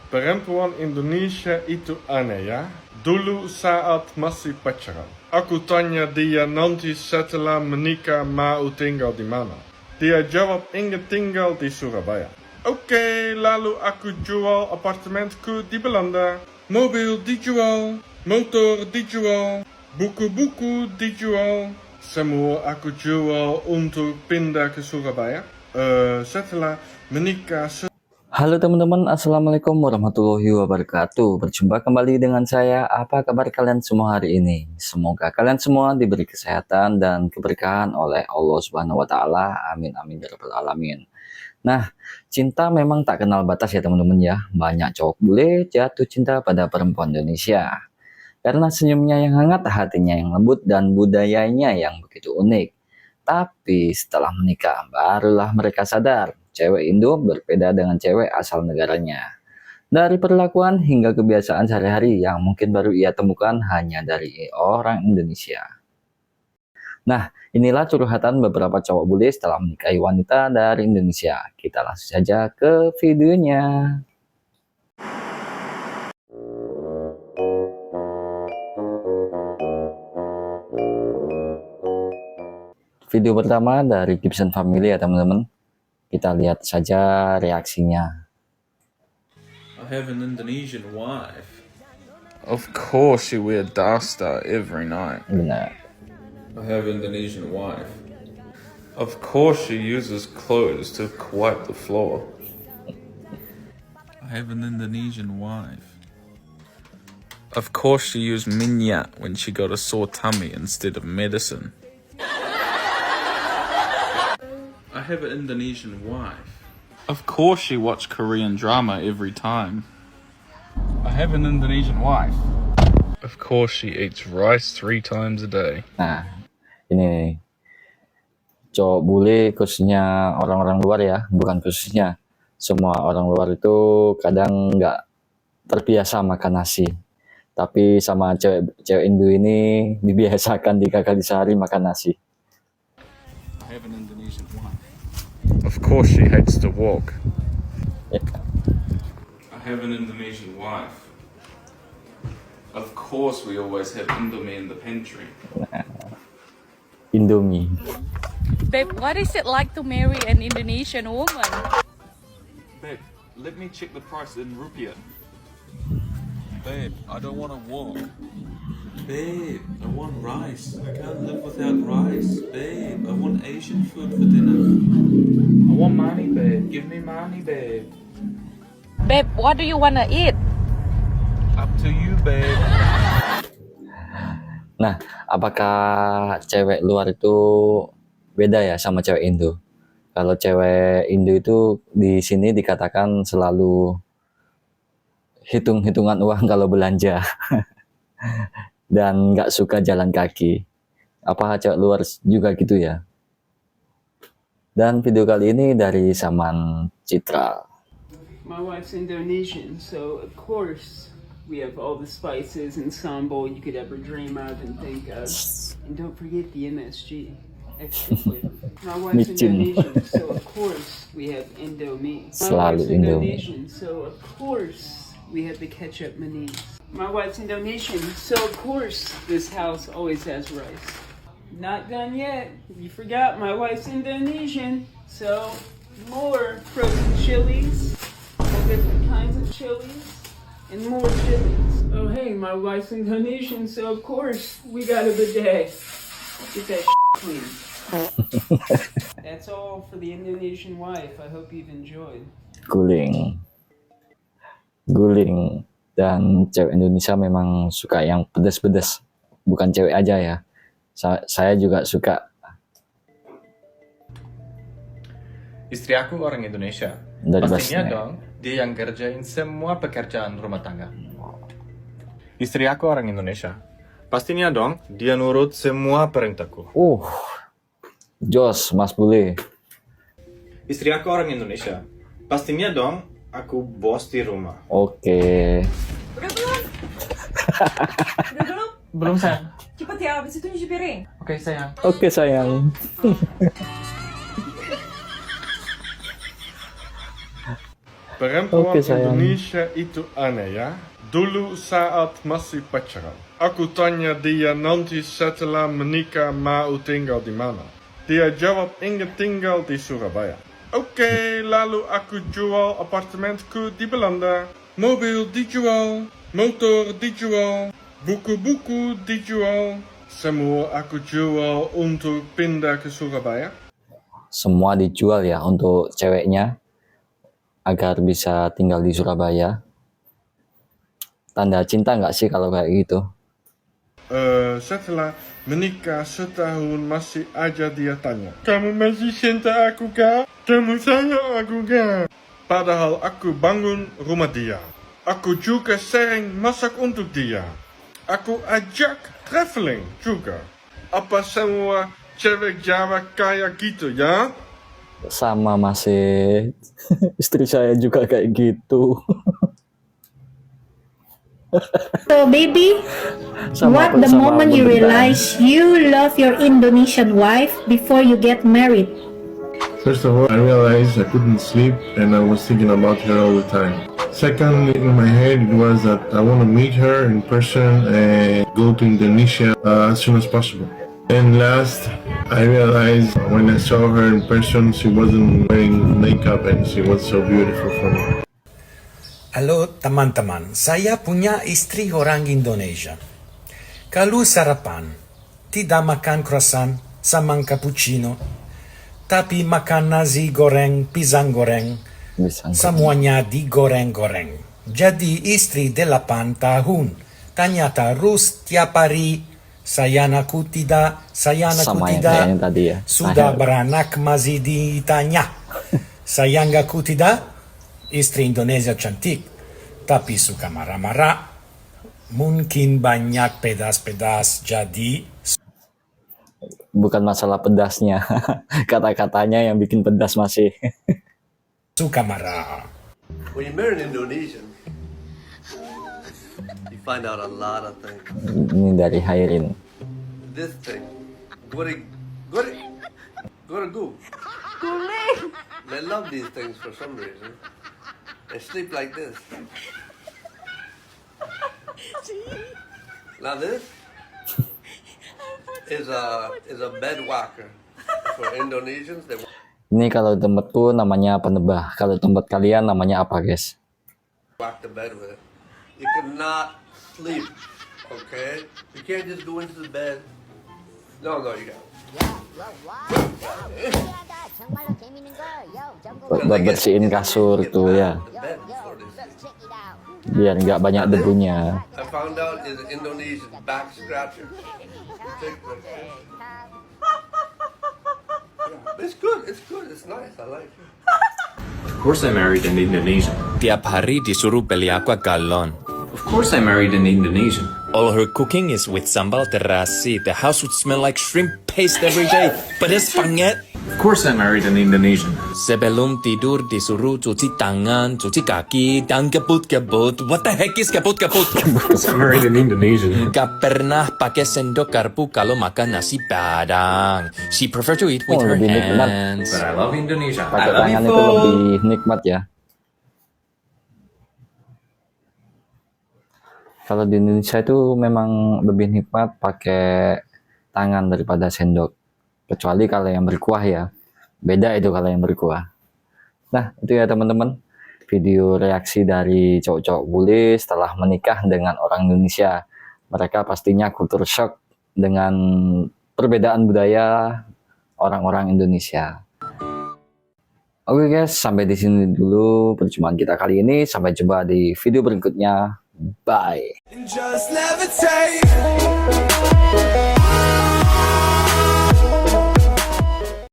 Perempuan Indonesia itu aneh ya. Dulu saat masih pacaran, aku tanya dia nanti setelah menikah mau tinggal di mana. Dia jawab ingin tinggal di Surabaya. Oke, lalu aku jual apartemenku di Belanda. Mobil dijual, motor dijual, buku-buku dijual. Semua aku jual untuk pindah ke Surabaya. Setelah menikah. Halo teman-teman, Assalamualaikum warahmatullahi wabarakatuh. Berjumpa kembali dengan saya. Apa kabar kalian semua hari ini? Semoga kalian semua diberi kesehatan dan keberkahan oleh Allah Subhanahu wa taala. Amin amin ya rabbal alamin. Nah, cinta memang tak kenal batas ya teman-teman ya. Banyak cowok bule jatuh cinta pada perempuan Indonesia. Karena senyumnya yang hangat, hatinya yang lembut, dan budayanya yang begitu unik. Tapi setelah menikah, barulah mereka sadar, cewek Indo berbeda dengan cewek asal negaranya. Dari perlakuan hingga kebiasaan sehari-hari yang mungkin baru ia temukan hanya dari orang Indonesia. Nah, inilah curhatan beberapa cowok bule setelah menikahi wanita dari Indonesia. Kita langsung saja ke videonya. Video pertama dari Gibson Family ya teman-teman. Kita lihat saja reaksinya. I have an Indonesian wife. Of course you wear duster every night. Benar. I have an Indonesian wife. Of course she uses clothes to wipe the floor. I have an Indonesian wife. Of course she used minyak when she got a sore tummy instead of medicine. I have an Indonesian wife. Of course she watched Korean drama every time. I have an Indonesian wife. Of course she eats rice 3 times a day. Nah, ini nih. Cowok bule khususnya orang-orang luar ya, bukan khususnya. Semua orang luar itu kadang nggak terbiasa makan nasi. Tapi sama cewek Indo ini dibiasakan 3 kali sehari makan nasi. I have an Indonesian wife. Of course she hates to walk. Ya. I have an Indonesian wife. Of course we always have Indomie in the pantry. Indomie. Babe, what is it like to marry an Indonesian woman? Babe, let me check the price in rupiah. Babe, I don't want to walk. Babe, I want rice. I can't live without rice. Babe, I want Asian food for dinner. I want money, babe. Give me money, babe. Babe, what do you wanna eat? Up to you, babe. Nah, apakah cewek luar itu beda ya sama cewek Indo? Kalau cewek Indo itu di sini dikatakan selalu hitung-hitungan uang kalau belanja dan nggak suka jalan kaki. Apa cewek luar juga gitu ya? Dan video kali ini dari Saman Citra. My wife's Indonesian, so of course we have all the spices and sambal you could ever dream of and think of. And don't forget the MSG. Extra flavor. My wife's Micin. Indonesian, so of course we have Indomie. My Selalu wife's Indomie. Indonesian, so of course we have the ketchup manis. My wife's Indonesian, so of course this house always has rice. Not done yet. You forgot my wife's Indonesian, so more frozen chilies, all different kinds of chilies, and more chilies. Oh hey, my wife's Indonesian, so of course we got a bidet. Get that clean. That's all for the Indonesian wife. I hope you've enjoyed. Guling. Dan cewek Indonesia memang suka yang pedas-pedas. Bukan cewek aja ya. Saya juga suka. Istri aku orang Indonesia. Dari Pastinya bahasanya. dong, dia yang kerjain semua pekerjaan rumah tangga. Istri aku orang Indonesia. Pastinya dong, dia nurut semua perintahku. Jos, Mas Bule. Istri aku orang Indonesia. Pastinya dong, aku bos di rumah. Oke. Udah belum? Udah belum? Belum sayang. Cepet ya, abis itu nyuci piring. Oke sayang. Oke sayang. Perempuan Oke, sayang. Indonesia itu aneh ya. Dulu saat masih pacaran, aku tanya dia nanti setelah menikah mau tinggal di mana. Dia jawab ingin tinggal di Surabaya. Oke, lalu aku jual apartemenku di Belanda. Mobil dijual, motor dijual, buku-buku dijual. Semua aku jual untuk pindah ke Surabaya. Semua dijual ya untuk ceweknya agar bisa tinggal di Surabaya. Tanda cinta nggak sih kalau kayak gitu? Setelah menikah setahun masih aja dia tanya, kamu masih cinta aku kah? Kamu sayang aku kah? Padahal aku bangun rumah dia. Aku juga sering masak untuk dia. Aku ajak traveling juga. Apa semua cewek Jawa kayak gitu ya? Sama masih istri saya juga kayak gitu. So baby, Sama- what the sama moment you beneran. realize you love your Indonesian wife before you get married? First of all, I realized I couldn't sleep and I was thinking about her all the time. Second, in my head, it was that I want to meet her in person and go to Indonesia as soon as possible. And last, I realized when I saw her in person, she wasn't wearing makeup and she was so beautiful for me. Halo teman-teman, saya punya istri orang Indonesia. Kalau sarapan, tidak makan croissant sama cappuccino, tapi makan nasi goreng, pisang goreng, semuanya digoreng-goreng. Jadi istri 8 tahun, tanya terus tiap hari, sayang aku tidak, sayang aku Sama yang tidak, kayaknya tadi ya. sudah beranak masih ditanya, sayang aku tidak. Istri Indonesia cantik, tapi suka marah-marah. Mungkin banyak pedas-pedas, jadi Bukan masalah pedasnya, kata-katanya yang bikin pedas masih. suka marah. When you marry an Indonesian, you find out a lot of things. Ini dari Hairin. This thing, go to go. They love these things for some reason. They sleep like this. Now this is a bed walker for Indonesians. They Ini kalau tempatku namanya penebah. Kalau tempat kalian namanya apa, guys? walk the bed with it. You cannot sleep, okay? You can't just go into the bed. No, you got. Buat bersihin kasur tuh ya, biar nggak banyak debunya. I found out is an Indonesian back scratcher. It's good, it's nice, I like it. Of course I married an Indonesian. Tiap hari disuruh beli aqua galon. Of course I married an Indonesian. All her cooking is with sambal terasi. The house would smell like shrimp paste every day. Pedas banget. Of course I married an Indonesian. Sebelum tidur disuruh cuci tangan, cuci kaki, dan kebut-kebut. What the heck is kebut-kebut? I married an Indonesian. Gak pernah pakai sendok garpu kalau makan nasi padang. She prefer to eat with her lebih nikmat. hands. But I love Indonesia. I Pakai love tangan you, itu folks. lebih nikmat ya. Kalau di Indonesia itu memang lebih nikmat pakai tangan daripada sendok. Kecuali kalau yang berkuah ya. Beda itu kalau yang berkuah. Nah, itu ya teman-teman. Video reaksi dari cowok-cowok bule setelah menikah dengan orang Indonesia. Mereka pastinya kultur shock dengan perbedaan budaya orang-orang Indonesia. Oke guys, sampai di sini dulu perjumpaan kita kali ini. Sampai jumpa di video berikutnya. Bye. Just levitate.